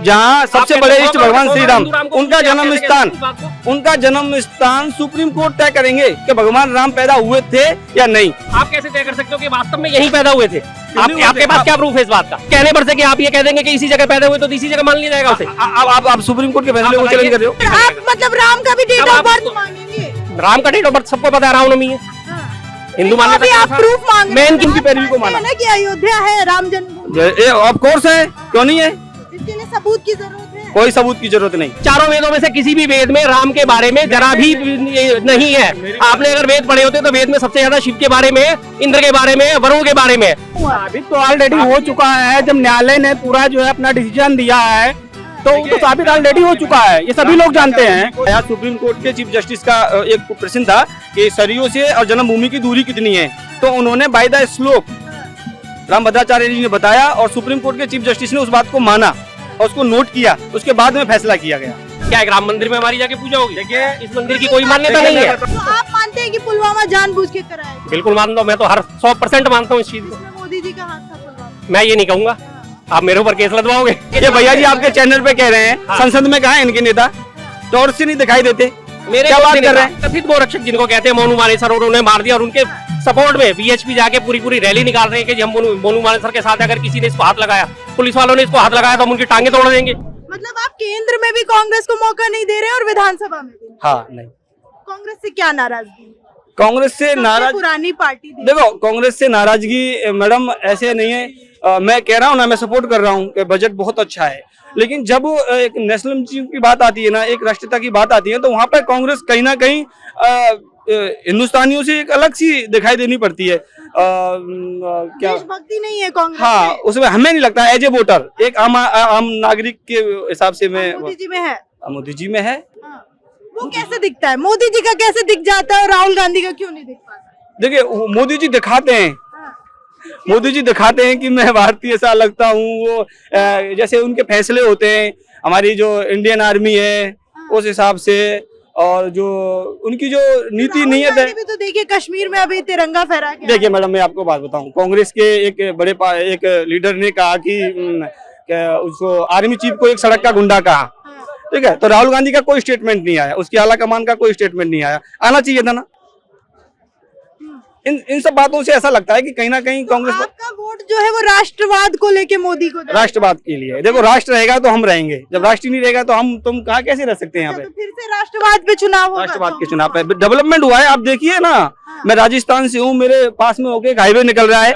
जहाँ सबसे बड़े इष्ट भगवान श्री राम, उनका जन्म स्थान सुप्रीम कोर्ट तय करेंगे कि भगवान राम पैदा हुए थे या नहीं। आप कैसे तय कर सकते हो कि वास्तव में यहीं पैदा हुए थे? आपके पास क्या प्रूफ है इस बात का? कहने पर से कि आप ये कह देंगे कि इसी जगह पैदा हुए तो इसी जगह मान लिया जाएगा उसे? आप सुप्रीम कोर्ट के फैसले को चैलेंज कर रहे हो। आप मतलब राम का भी डेट ऑफ बर्थ मांगेंगे? राम का डेट ऑफ बर्थ सबको पता है, रामनवमी है। हिंदू तो अभी आप प्रूफ मांग रहे मैं हैं इनकी पैरवी को माना ना कि अयोध्या है राम जन्मभूमि, ऑफ कोर्स है, क्यों नहीं है? इसके लिए सबूत की जरूरत है? कोई सबूत की जरूरत नहीं। चारों वेदों में से किसी भी वेद में राम के बारे में जरा भी नहीं है। आपने अगर वेद पढ़े होते तो वेद में सबसे ज्यादा शिव के बारे में, इंद्र के बारे में, वरुण के बारे में। साबित तो ऑलरेडी हो चुका है, जब न्यायालय ने पूरा जो है अपना डिसीजन दिया है तो वो तो साबित ऑलरेडी हो चुका है, ये सभी लोग जानते हैं। यहाँ सुप्रीम कोर्ट के चीफ जस्टिस का एक प्रश्न था कि सरयू से और जन्मभूमि की दूरी कितनी है, तो उन्होंने बाय द श्लोक रामभद्राचार्य जी ने बताया और सुप्रीम कोर्ट के चीफ जस्टिस ने उस बात को माना और उसको नोट किया, उसके बाद में फैसला किया गया। क्या एक राम मंदिर में हमारी जाके पूजा होगी? देखिए इस मंदिर की कोई मान्यता नहीं है। तो आप मानते हैं कि पुलवामा जानबूझ के कराया गया? बिल्कुल मानता हूँ, मैं तो हर 100% मानता हूँ इस चीज को। इसमें मोदी जी का हाथ था पुलवामा? मैं ये नहीं कहूंगा, आप मेरे ऊपर केस लदवाओगे। ये भैया जी आपके चैनल पे कह रहे हैं संसद में कहा है इनके नेता, तौर से नहीं दिखाई देते, मेरे क्या बात कर रहे हैं? कथित गोरक्षक जिनको कहते हैं मोनू मानेसर, और उन्हें मार दिया और उनके सपोर्ट में बीएचपी जाके पूरी रैली निकाल रहे हैं कि हम मोनू मानेसर के साथ अगर किसी ने इसको हाथ लगाया, पुलिस वालों ने इसको हाथ लगाया तो हम उनकी टांगे तोड़ देंगे। मतलब आप केंद्र में भी कांग्रेस को मौका नहीं दे रहे और विधानसभा में भी? हाँ नहीं, कांग्रेस से क्या नाराजगी? कांग्रेस से नाराज, पुरानी पार्टी देखो कांग्रेस से नाराजगी मैडम ऐसे नहीं है। मैं कह रहा हूँ ना, मैं सपोर्ट कर रहा हूँ कि बजट बहुत अच्छा है, लेकिन जब एक नेशनलिज्म की बात आती है ना, एक राष्ट्रीयता की बात आती है, तो वहाँ पर कांग्रेस कहीं ना कहीं हिंदुस्तानियों से एक अलग सी दिखाई देनी पड़ती है। क्या देशभक्ति नहीं है कांग्रेस? हाँ, उसमें हमें नहीं लगता एज ए वोटर, एक आम नागरिक के हिसाब से मैं। मोदी जी में है? मोदी जी में है। वो कैसे दिखता है? मोदी जी का कैसे दिख जाता है और राहुल गांधी का क्यों नहीं दिख पाता? देखिए मोदी जी दिखाते हैं, मोदी जी दिखाते हैं कि मैं भारतीय सा लगता हूँ। वो जैसे उनके फैसले होते हैं, हमारी जो इंडियन आर्मी है उस हिसाब से, और जो उनकी जो नीति नीयत है। भी तो देखिए कश्मीर में अभी तिरंगा फहरा के। देखिए मैडम, मैं आपको बात बताऊं, कांग्रेस के एक बड़े एक लीडर ने कहा कि उसको आर्मी चीफ को एक सड़क का गुंडा कहा, ठीक है, तो राहुल गांधी का कोई स्टेटमेंट नहीं आया, उसकी आला कमान का कोई स्टेटमेंट नहीं आया, आना चाहिए था ना। इन सब बातों से ऐसा लगता है कि कहीं ना कहीं कांग्रेस। आपका वोट जो है वो राष्ट्रवाद को लेके मोदी को? राष्ट्रवाद के लिए। देखो राष्ट्र रहेगा तो हम रहेंगे, जब राष्ट्र नहीं रहेगा तो तुम कहाँ कैसे रह सकते हैं यहाँ पे? तो फिर से राष्ट्रवाद पे चुनाव होगा? राष्ट्रवाद के चुनाव पे डेवलपमेंट हुआ है, आप देखिए ना। मैं राजस्थान से हूँ, मेरे पास में होके एक हाईवे निकल रहा है।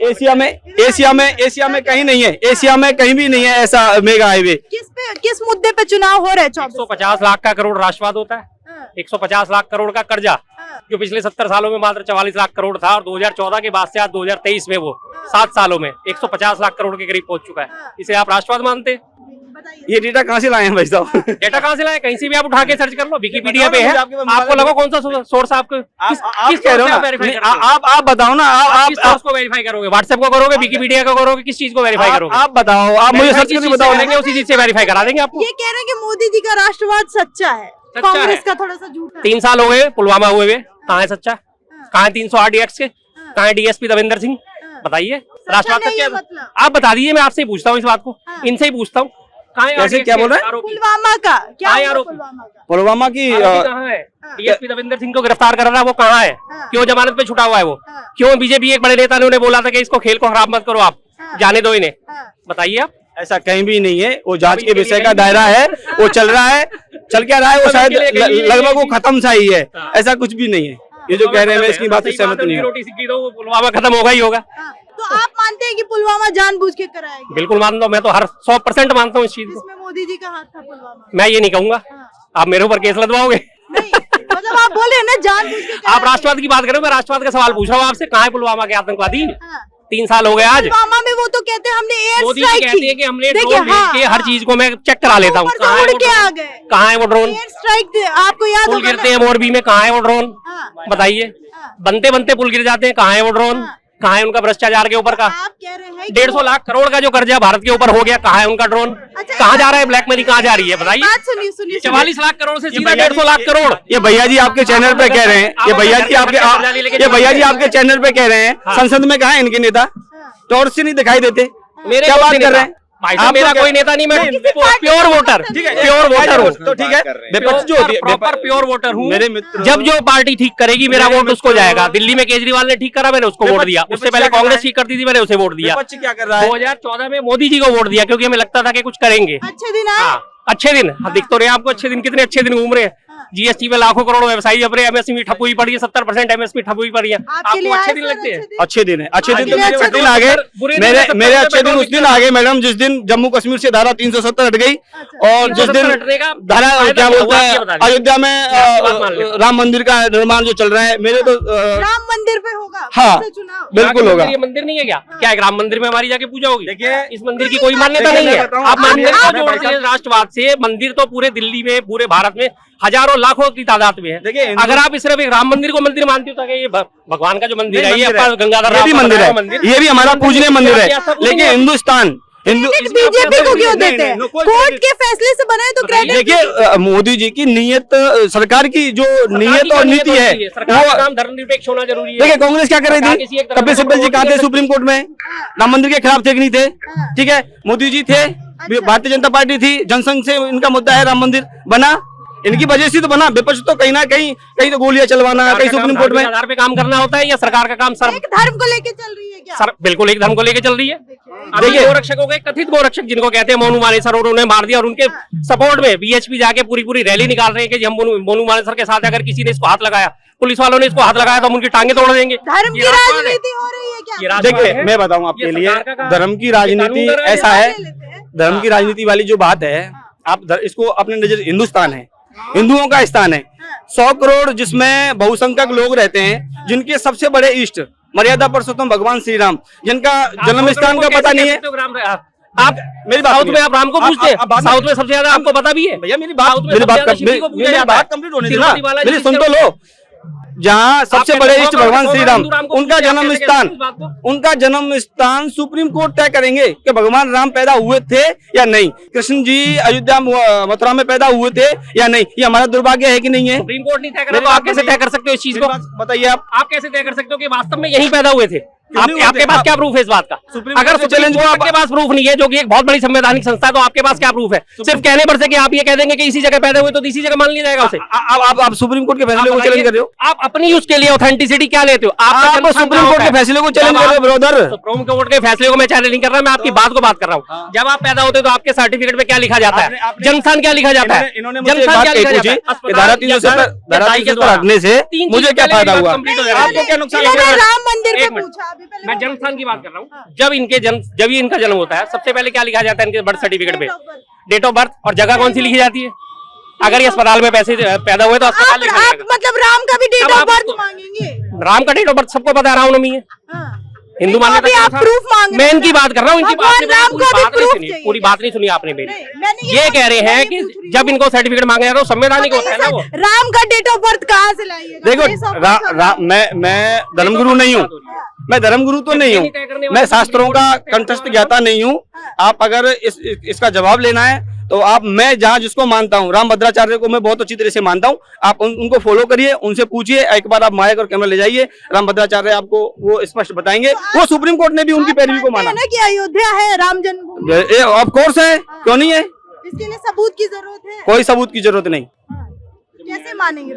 एशिया में कहीं नहीं है, एशिया में कहीं भी नहीं है ऐसा मेगा हाईवे। किस मुद्दे पे चुनाव हो रहे हैं? 150 लाख का करोड़ राष्ट्रवाद होता है, 150 लाख करोड़ का कर्जा जो पिछले 70 सालों में मात्र 44 लाख करोड़ था, और 2014 के बाद से आज 2023 में वो 7 सालों में 150 लाख करोड़ के करीब पहुंच चुका है। इसे आप राष्ट्रवाद मानते हैं? ये डेटा कहाँ से लाए हैं भाई साहब? डेटा कहाँ से लाए? कहीं से भी आप उठा के सर्च कर लो, विकिपीडिया पे है। आपको लगा कौन सा सोर्स? आपको किस कह रहे हो? आप बताओ ना, आप किस सोर्स को वेरीफाई करोगे? व्हाट्सएप को करोगे, विकिपीडिया को करोगे, किस चीज को वेरीफाई करोगे? आप बताओ, आप मुझे सर्च करके बताओ, उसी चीज से वेरीफाई करा देंगे आपको। ये कह रहे हैं कि मोदी जी का राष्ट्रवाद सच्चा है, कांग्रेस का थोड़ा सा झूठा है। 3 साल हो गए पुलवामा हुए हुए, कहाँ है सच्चा? कहाँ है 308 DX के? कहाँ है डीएसपी दविंदर सिंह? बताइए, राष्ट्रवाद सच्चा है? आप बता दीजिए, मैं आपसे ही पूछता हूँ इस बात को, इनसे ही पूछता हूँ। कैसे, क्या बोल रहे हैं? पुलवामा का क्या? पुलवामा की कहाँ है? डीएसपी दविंदर सिंह को गिरफ्तार कर रहा है, वो कहाँ है? क्यों जमानत पे छुटा हुआ है वो? क्यों बीजेपी एक बड़े नेता ने उन्हें बोला था कि इसको खेल को खराब मत करो, आप जाने दो इन्हें? बताइए आप। ऐसा कहीं भी नहीं है, वो जांच के विषय का दायरा है, वो चल रहा है, चल क्या रहा है, वो शायद लगभग वो खत्म सा ही है, ऐसा कुछ भी नहीं है। ये जो कह रहे हैं मैं इसकी बात से सहमत नहीं हूँ। रोटी सिक्की दो, वो पुलवामा खत्म होगा ही होगा। तो आप मानते हैं कि पुलवामा जानबूझ के कराया गया? बिल्कुल मानता हूँ, मैं तो हर 100% मानता हूँ इस चीज को। इसमें मोदी जी का हाथ था पुलवामा? मैं ये नहीं कहूंगा, आप मेरे ऊपर केस लदवाओगे। नहीं, मतलब आप बोले हैं ना जानबूझ के। आप राष्ट्रवाद की बात करें, मैं राष्ट्रवाद का सवाल पूछ रहा हूँ आपसे, कहाँ है पुलवामा के आतंकवादी? 3 साल हो गए आज। पुलवामा में वो तो कहते हैं हमने एयर मोदी स्ट्राइक कहते हैं कि हमने ड्रोन भेज के हर चीज को मैं चेक करा लेता हूँ। कहाँ है वो ड्रोन? एयर स्ट्राइक आपको याद पुल गिरते हैं मोरबी में, कहाँ है वो ड्रोन? बताइए, बनते बनते पुल गिर जाते हैं, कहाँ है वो ड्रोन? कहाँ है उनका भ्रष्टाचार के ऊपर का? आप कह रहे हैं 150 लाख करोड़ का जो कर्जा भारत के ऊपर हो गया, कहाँ है उनका ड्रोन? कहाँ जा रहा है ब्लैक मनी, कहाँ जा रही है? बताइए। 44 लाख करोड़ से सीधा 150 लाख करोड़। ये भैया जी आपके चैनल पे कह रहे हैं, ये भैया जी आपके चैनल पे कह रहे हैं संसद में कहा है इनके नेता, तौर से नहीं दिखाई देते, क्या बात कर रहे हैं? भाई साहब आप मेरा तो कोई नेता नहीं, मैं प्योर वोटर, ठीक है, प्योर वोटर हूँ, तो ठीक है, विपक्ष जो होती है, प्रॉपर प्योर वोटर हूँ। मेरे मित्र, जब जो पार्टी ठीक करेगी मेरा मेरे वोट उसको मित्र- जाएगा। दिल्ली में केजरीवाल ने ठीक करा, मैंने उसको वोट दिया। विपक्ष उससे पहले क्या कर कांग्रेस रहा है? ठीक करती थी, मैंने उसे वोट दिया। विपक्ष क्या कर रहा है? 2014 में मोदी जी को वोट दिया क्योंकि हमें लगता था कि कुछ करेंगे। अच्छे दिन आए। हाँ, अच्छे दिन दिख तो रहे हैं आपको, अच्छे दिन कितने अच्छे दिन घूम रहे हैं। जीएसटी में लाखों करोड़ व्यवसायी अपने एमएसपी ठप हुई पड़ी है, 70% एमएसपी ठप हुई पड़ी है। आपके लिए आपको अच्छे आए दिन सर, लगते हैं? अच्छे दिन है, अच्छे दिन तो लिए मेरे अच्छे दिन दिन आ गए। बुरे दिन में मेरे 70 अच्छे दिन उस दिन आ गए मैडम, जिस दिन जम्मू कश्मीर से धारा 370 हट गई और जिस दिन 370 हटने का धारा फायदा क्या क्या बोलते हुआ, हैं ये बता दीजिए। अयोध्या में बात मान लेते हैं। राम मंदिर का निर्माण जो चल रहा है, मेरे तो राम मंदिर पे होगा हाँ, फिर से चुनाव। बिल्कुल होगा। ये मंदिर नहीं है क्या? क्या एक राम मंदिर में हमारी जाके पूजा होगी? देखिए, इस मंदिर की कोई मान्यता देखिए, नहीं है। मैं बताऊं, आप मंदिर को आप- जोड़ते हैं राष्ट्रवाद से, मंदिर तो पूरे दिल्ली में, पूरे भारत में हजारों लाखों की तादाद में है। देखिए, हिंदू- अगर आप सिर्फ एक राम मंदिर को मंदिर मानते हो तो ये भगवान का जो मंदिर है, ये मंदिर अपना गंगाधर ये भी राम मंदिर है, मंदिर, ये भी हमारा पूजनीय मंदिर है। क्या सब लेकिन हिंदुस्तान बीजेपी को क्यों नहीं, देते हैं? नहीं, कोई कोर्ट क्रेडिट- के फैसले से बने तो क्रेडिट देखिए मोदी जी की नीयत, सरकार की जो नीयत और नीति है सरकार का वो, काम धर्मनिरपेक्ष होना जरूरी है। देखिए कांग्रेस क्या कर सरकार रही किसी थी? एक तरफ कपिल से सिब्बल जी वोट कहाँ थे नहीं सुप्रीम कोर्ट में? राम मंदिर के खिलाफ थे कि नहीं थे? ठीक है, मोदी जी थे, भारतीय जनता पार्टी थी, जनसंघ से इनका मुद्दा है, राम मंदिर बना, इनकी वजह से तो बना। विपक्ष तो कहीं ना कहीं तो गोलियां चलवाना, कहीं सुप्रीम कोर्ट में। आधार पे काम करना होता है या सरकार का काम एक धर्म को लेके चल रही है क्या? सर बिल्कुल एक धर्म को लेकर चल रही है। देखिए- देखिए गोरक्षकों के कथित गोरक्षक जिनको कहते हैं मोनू मानेसर, और उन्हें मार दिया और उनके सपोर्ट में बीएचपी जाके पूरी रैली निकाल रहे हैं कि हम मोनू मानेसर के साथ अगर किसी ने इसको हाथ लगाया, पुलिस वालों ने इसको हाथ लगाया तो हम उनकी टांगे तोड़ देंगे। धर्म की ये राजपाल है। राजनीति हो रही है ये क्या? राजपाल देखिए है। मैं बताऊं आपके ये लिए, सरकार का काम- धर्म की ये राजनीति कानून कर रहा है, ऐसा ये है, ले लेते हैं। धर्म की राजनीति वाली जो बात है, आप इसको अपने नजर, हिंदुस्तान है, हिंदुओं का स्थान है, 100 करोड़ जिसमें बहुसंख्यक लोग रहते हैं, जिनके सबसे बड़े इष्ट मर्यादा पुरुषोत्तम भगवान श्री राम, जिनका जन्म स्थान का पता नहीं है। आप मेरी बात साउथ सुनिए। में आप राम को आप- पूछते आप बात- हैं, साउथ में सबसे ज्यादा आपको पता भी है भैया मेरी बात साउथ में मेरी सबसे बात ज्यादा शिव जी को पूजा मेरी जाता बात है। कंप्लीट होने दीजिए तिरुपति ना, बालाजी मेरी की सुन तो तरफ- लो। जहाँ सबसे आप बड़े कहते इष्ट हो, भगवान आप श्री राम, हिंदू राम को उनका पूछते हैं, जन्म कैसे स्थान, कहते हैं इस बात को? उनका जन्म स्थान सुप्रीम कोर्ट तय करेंगे कि भगवान राम पैदा हुए थे या नहीं, कृष्ण जी अयोध्या मथुरा में पैदा हुए थे या नहीं। ये हमारा दुर्भाग्य है कि नहीं है? सुप्रीम कोर्ट नहीं तय करा मेरी तो बात आप कैसे सुनिए। तय कर सकते हो इस चीज मेरी को? बात बताइए आप कैसे तय कर सकते हो कि वास्तव में यही पैदा हुए थे? नहीं हुए आपके थे? पास आप- क्या प्रूफ है इस बात का? सुप्रीम अगर कोर्ट के सुप्रीम चैलेंज को कोर्ट आप- के पास प्रूफ नहीं है, जो कि एक बहुत बड़ी संवैधानिक संस्था है, तो आपके पास क्या प्रूफ है? सिर्फ कहने पर से कि आप ये कह देंगे कि इसी जगह पैदा हुए तो इसी जगह मान लिया जाएगा उसे। आप सुप्रीम कोर्ट के फैसले को चैलेंज कर रहे हो? आप अपनी उसके लिए ऑथेंटिसिटी क्या लेते हो? आपका आप जन्म स्थान सुप्रीम कहाँ कोर्ट होता के है? फैसले को चैलेंज कर रहे हो ब्रदर। सुप्रीम कोर्ट के फैसले को मैं चैलेंज नहीं कर रहा, मैं आपकी बात को बात कर रहा हूँ। जब आप पैदा होते हो तो आपके सर्टिफिकेट में क्या लिखा जाता है? जन्मस्थान क्या लिखा जाता है? इन्होंने मुझे एक जन्मस्थान बात क्या कही लिखा पूछी जाता है? कि धारा 370 हटने से मुझे क्या फायदा हुआ? आपको क्या नुकसान इन्होंने हुआ? राम मंदिर पे एक मिनट। पूछा अभी पहले मैं वो- जन्मस्थान की बात कर रहा हूँ। जब इनका जन्म होता है, सबसे पहले क्या लिखा जाता है इनके बर्थ सर्टिफिकेट पे? डेट ऑफ बर्थ, और जगह कौन सी लिखी जाती है? अगर ये अस्पताल में पैसे पैदा हुए तो अस्पताल लिखा आप जाएगा। मतलब राम का भी डेट अब ऑफ आप बर्थ उसको- मांगेंगे? राम का डेट ऑफ बर्थ सबको पता है, रामनवमी है। हाँ। हिंदू नहीं, तो मान्यता अभी के आप अनुसार- प्रूफ मांग रहे मैं हैं इनकी ना। बात कर रहा हूँ, इनकी भगवान बात नहीं, राम पूरी को भी बात नहीं proof सुनी, चाहिए। पूरी बात नहीं सुनी आपने मेरी। नहीं, मैंने ये कह रहे हैं कि पूछ रही हूँ। जब इनको सर्टिफिकेट मांगा जाता है तो संवैधानिक होता है ना वो। राम का डेट ऑफ बर्थ कहाँ से लाइएगा? देखो Place of birth मैं धर्मगुरु नहीं हूँ, मैं धर्मगुरु तो नहीं हूँ, मैं शास्त्रों का कंठस्थ ज्ञाता नहीं हूँ। आप अगर इसका जवाब लेना है तो आप, मैं जहाँ जिसको मानता हूँ, राम भद्राचार्य को मैं बहुत अच्छी तरह से मानता हूँ, आप उनको फॉलो करिए, उनसे पूछिए, एक बार आप माइक और कैमरा ले जाइए, राम भद्राचार्य आपको वो स्पष्ट बताएंगे। वो सुप्रीम कोर्ट ने भी उनकी पैरवी को माना, ना कि अयोध्या है राम जन्मभूमि, ऑफ कोर्स है, क्यों नहीं है? इसके लिए सबूत की जरूरत है। कोई सबूत की जरूरत नहीं, हाँ। कैसे मानेंगे?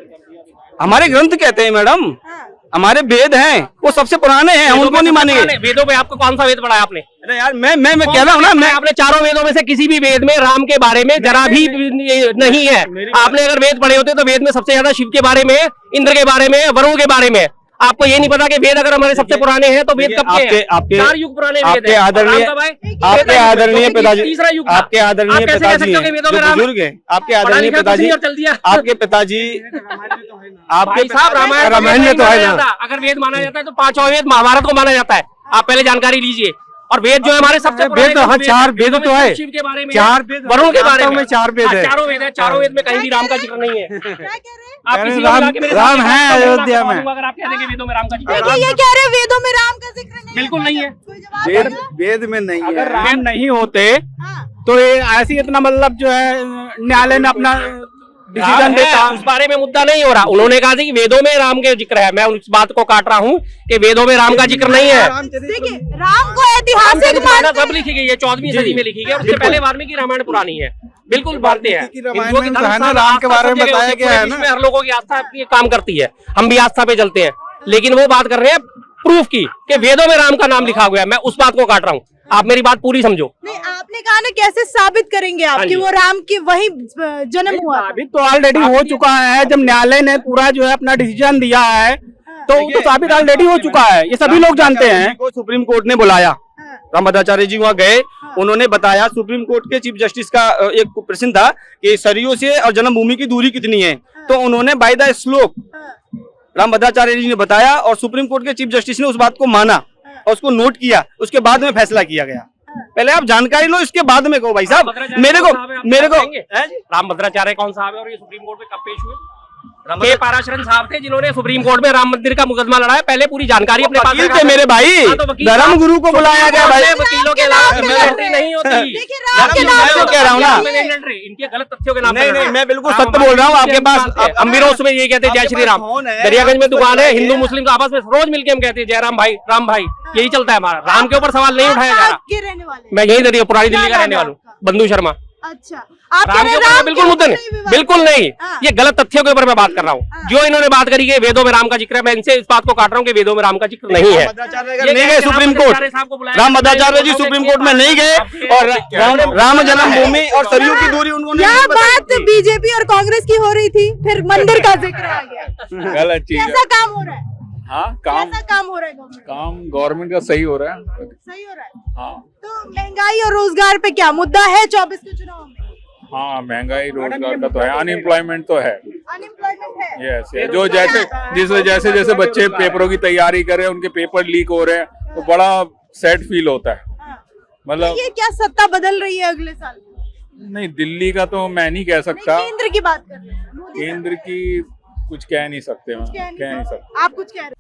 हमारे ग्रंथ कहते हैं मैडम, हाँ। हमारे वेद हैं, वो सबसे पुराने हैं, हम उनको नहीं मानेंगे। वेदों में आपको कौन सा वेद पढ़ा है आपने? अरे यार मैं कह रहा हूँ ना, मैं आपने चारों वेदों में से किसी भी वेद में राम के बारे में जरा भी नहीं है। आपने अगर वेद पढ़े होते तो वेद में सबसे ज्यादा शिव के बारे में, इंद्र के बारे में, वरुण के बारे में। आपको ये नहीं पता कि वेद अगर हमारे सबसे पुराने हैं तो वेद कब के हैं? आपके 4 युग पुराने वेद आपके हैं। आदरणीय राम कब आए? आपके आदरणीय पिताजी, तीसरा युग था। आपके आदरणीय आप कैसे कह पिताजी सकते हो कि वेदों में जो राम- बुजुर्ग हैं, आपके पढ़ा आदरणीय लिखा कुछ पिताजी, नहीं और चल दिया। आपके पिताजी, आपके भाई साहब रामायण में तो है ना। अगर वेद माना जाता है तो 5वां वेद महाभारत को माना जाता है। आप पहले जानकारी लीजिए। और वेद जो है हमारे सबसे वेद तो, हाँ, 4 वेद तो है, शिव के बारे में, 4 वेद, वरुण के बारे में, 4 वेद है, चारों वेद है। चारों वेद में कहीं भी राम का जिक्र नहीं है। क्या कह रहे हैं? आप किसी को राम- बुला के मेरे राम सामने है बात करो, अयोध्या में। अगर आप कह देंगे वेदों में राम का जिक्र देखिए, ये कह रहे हैं वेदों में राम का जिक्र नहीं है। बिल्कुल नहीं है। कोई जवाब वेद देगा? वेद में नहीं अगर है। राम नहीं होते हाँ। तो ये ऐसी इतना मतलब जो है न्यायालय ने अपना डिसीजन देता। उस बारे में मुद्दा नहीं हो रहा। उन्होंने कहा था कि वेदों में राम के जिक्र है, मैं उस बात को काट रहा हूँ कि वेदों में राम का जिक्र नहीं है। देखिए राम को ऐतिहासिक रामायण मानते सब लिखी गई है, 14वीं सदी में लिखी गई है, उससे पहले वाल्मीकि रामायण पुरानी है, बिल्कुल मानते हैं। हिंदुओं की धर्म राम के बारे में बताया गया है ना, हर लोगों की आस्था अपनी काम करती है, हम भी आस्था पे चलते हैं, लेकिन वो बात कर रहे हैं प्रूफ की कि वेदों में राम का नाम लिखा हुआ है। मैं उस बात को काट रहा हूँ, आप मेरी बात पूरी समझो। नहीं आपने कहा ना कैसे साबित करेंगे आप कि वो राम की वही जन्म हुआ था? साबित तो ऑलरेडी हो चुका है। जब न्यायालय ने पूरा जो है अपना डिसीजन दिया है तो वो तो साबित ऑलरेडी हो चुका है, ये सभी लोग जानते हैं। को सुप्रीम कोर्ट ने बुलाया, रामभद्राचार्य जी वहाँ गए, उन्होंने बताया। सुप्रीम कोर्ट के चीफ जस्टिस का एक प्रश्न था कि सरयू से और जन्मभूमि की दूरी कितनी है, तो उन्होंने बाय द श्लोक रामभद्राचार्य जी ने बताया और सुप्रीम कोर्ट के चीफ जस्टिस ने उस बात को माना और उसको नोट किया, उसके बाद में फैसला किया गया। पहले आप जानकारी लो, इसके बाद में कहो भाई साहब। मेरे को रामभद्राचार्य कौन साहब है और ये सुप्रीम कोर्ट में कब पेश हुए? के पाराशरन साहब थे जिन्होंने सुप्रीम कोर्ट में राम मंदिर का मुकदमा लड़ाया। पहले पूरी जानकारी अपने पास थे मेरे भाई, धर्म गुरु को बुलाया गया भाई। वकीलों के अलावा एंट्री नहीं होती। देखिए राम के नाम मैं कह रहा हूँ ना, इनके गलत तथ्यों के नाम नहीं नहीं, मैं बिल्कुल सत्य बोल रहा हूँ आपके पास। हम भी रोज में ये कहते हैं जय श्री राम। दरियागंज में दुकान है, हिंदू मुस्लिम आपस में रोज मिलके हम कहते हैं जय राम भाई, राम भाई, यही चलता है हमारा। राम के ऊपर सवाल नहीं उठाया जा रहा। के रहने वाले? मैं यही पुरानी दिल्ली का रहने वाला हूँ, बंधु शर्मा। अच्छा आप कह राम रहे के हैं ऊपर राम बिल्कुल के मुद्दा ऊपर नहीं, विवाद बिल्कुल है। नहीं। हाँ। ये गलत तथ्यों के ऊपर मैं बात कर रहा हूँ। जो इन्होंने बात करी कि वेदों में राम का जिक्र है, मैं इनसे इस बात को काट रहा हूँ कि वेदों में राम का जिक्र नहीं है। नहीं गए सुप्रीम कोर्ट, रामभद्राचार्य जी सुप्रीम कोर्ट में नहीं गए और राम जन्मभूमि और सरयू की दूरी उन्होंने यह बात बीजेपी और कांग्रेस की हो रही थी, फिर मंदिर का जिक्र आ गया। गलत चीज है। कैसा काम हो रहा है? हाँ काम कैसा काम हो रहा है गवर्नमेंट? काम गवर्नमेंट का सही हो रहा है। सही हो रहा है। हाँ तो महंगाई और रोजगार पे क्या मुद्दा है 24 के चुनाव में? हाँ महंगाई रोजगार का तो है, अनएम्प्लॉयमेंट तो है। अनएम्प्लॉयमेंट है। यस, जो जैसे जैसे बच्चे पेपरों की तैयारी कर रहे हैं, उनके पेपर लीक हो रहे हैं, तो बड़ा सैड फील होता है। हाँ। मतलब ये क्या सत्ता बदल रही है अगले साल? नहीं, दिल्ली का तो मैं नहीं कह सकता, केंद्र की बात कर रहे हैं। मोदी केंद्र की कुछ कह नहीं सकते, कह कह नहीं सकते। आप कुछ कह रहे हैं?